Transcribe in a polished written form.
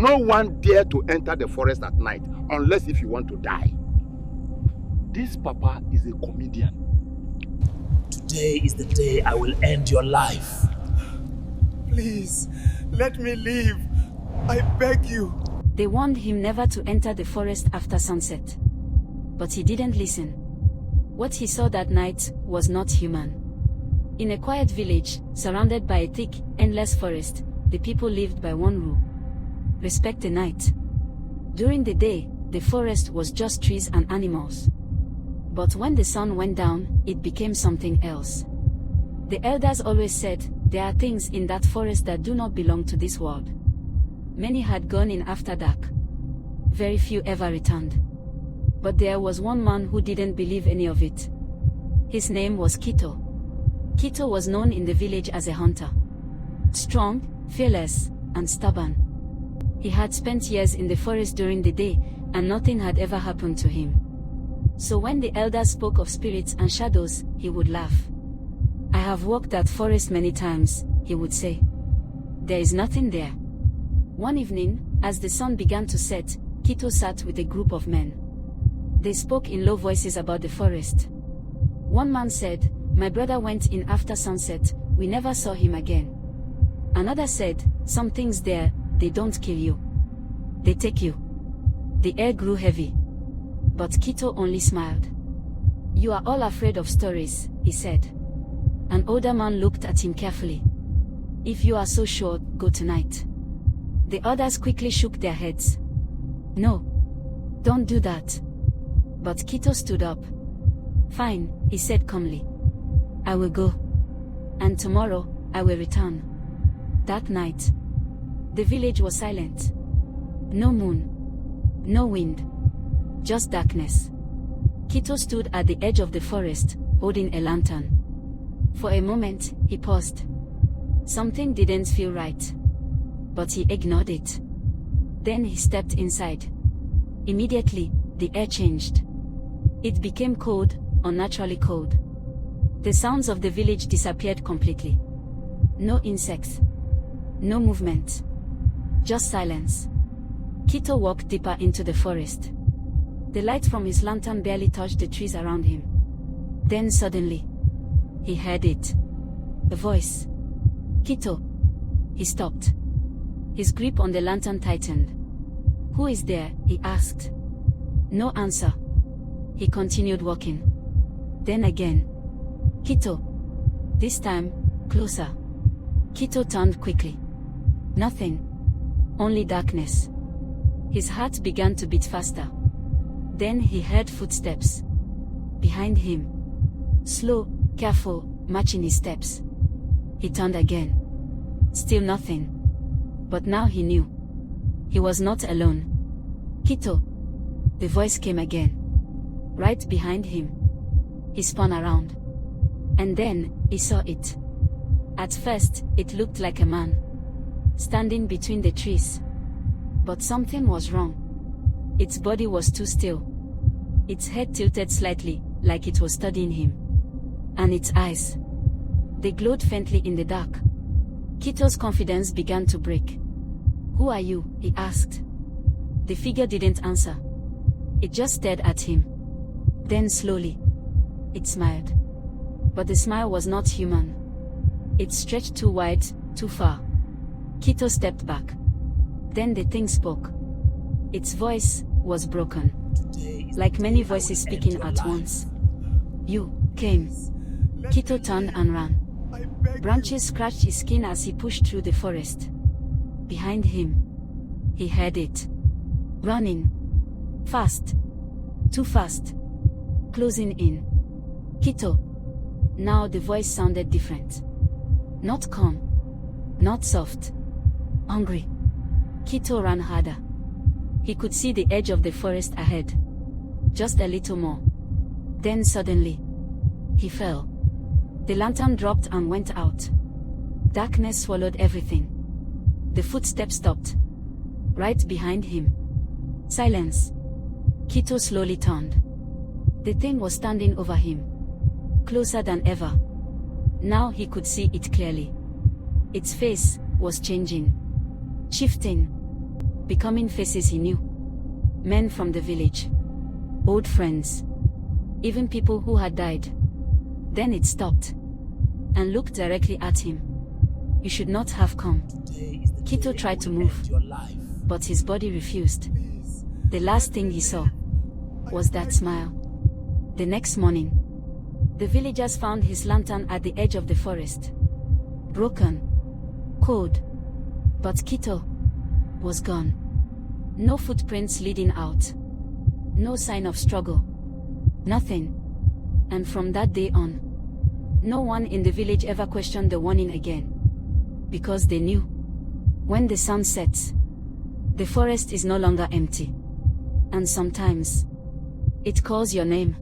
No one dare to enter the forest at night unless if you want to die. This papa is a comedian. Today is the day I will end your life. Please, let me leave. I beg you. They warned him never to enter the forest after sunset. But he didn't listen. What he saw that night was not human. In a quiet village, surrounded by a thick, endless forest, the people lived by one rule: respect the night. During the day, the forest was just trees and animals. But when the sun went down, it became something else. The elders always said, there are things in that forest that do not belong to this world. Many had gone in after dark. Very few ever returned. But there was one man who didn't believe any of it. His name was Kito. Kito was known in the village as a hunter. Strong, fearless, and stubborn. He had spent years in the forest during the day, and nothing had ever happened to him. So when the elders spoke of spirits and shadows, he would laugh. I have walked that forest many times, he would say. There is nothing there. One evening, as the sun began to set, Kito sat with a group of men. They spoke in low voices about the forest. One man said, "My brother went in after sunset, we never saw him again." Another said, "Some things there, they don't kill you. They take you." The air grew heavy. But Kito only smiled. "You are all afraid of stories," he said. An older man looked at him carefully. "If you are so sure, go tonight." The others quickly shook their heads. "No. Don't do that." But Kito stood up. "Fine," he said calmly. "I will go. And tomorrow, I will return." That night, the village was silent. No moon. No wind. Just darkness. Kito stood at the edge of the forest, holding a lantern. For a moment, he paused. Something didn't feel right. But he ignored it. Then he stepped inside. Immediately, the air changed. It became cold, unnaturally cold. The sounds of the village disappeared completely. No insects. No movement. Just silence. Kito walked deeper into the forest. The light from his lantern barely touched the trees around him. Then suddenly, he heard it. A voice. "Kito." He stopped. His grip on the lantern tightened. "Who is there?" he asked. No answer. He continued walking. Then again. "Kito." This time, closer. Kito turned quickly. Nothing. Only darkness. His heart began to beat faster. Then he heard footsteps. Behind him. Slow, careful, matching his steps. He turned again. Still nothing. But now he knew. He was not alone. "Kito." The voice came again. Right behind him. He spun around. And then, he saw it. At first, it looked like a man. Standing between the trees. But something was wrong. Its body was too still. Its head tilted slightly, like it was studying him. And its eyes. They glowed faintly in the dark. Kito's confidence began to break. "Who are you?" he asked. The figure didn't answer. It just stared at him. Then slowly, it smiled. But the smile was not human. It stretched too wide, too far. Kito stepped back. Then the thing spoke. Its voice was broken. Like many voices speaking at once. "You came." Kito turned and ran. Branches scratched his skin as he pushed through the forest. Behind him, he heard it. Running. Fast. Too fast. Closing in. "Kito." Now the voice sounded different. Not calm. Not soft. Hungry. Kito ran harder. He could see the edge of the forest ahead. Just a little more. Then suddenly, he fell. The lantern dropped and went out. Darkness swallowed everything. The footsteps stopped. Right behind him. Silence. Kito slowly turned. The thing was standing over him. Closer than ever. Now he could see it clearly. Its face was changing. Shifting. becoming faces he knew. Men from the village. Old friends. Even people who had died. Then it stopped. And looked directly at him. You should not have come. Kito tried to move. But his body refused. The last thing he saw was that smile. The next morning, the villagers found his lantern at the edge of the forest. Broken. Cold. But Kito was gone. No footprints leading out. No sign of struggle. Nothing. And from that day on, no one in the village ever questioned the warning again. Because they knew, when the sun sets, the forest is no longer empty. And sometimes, it calls your name.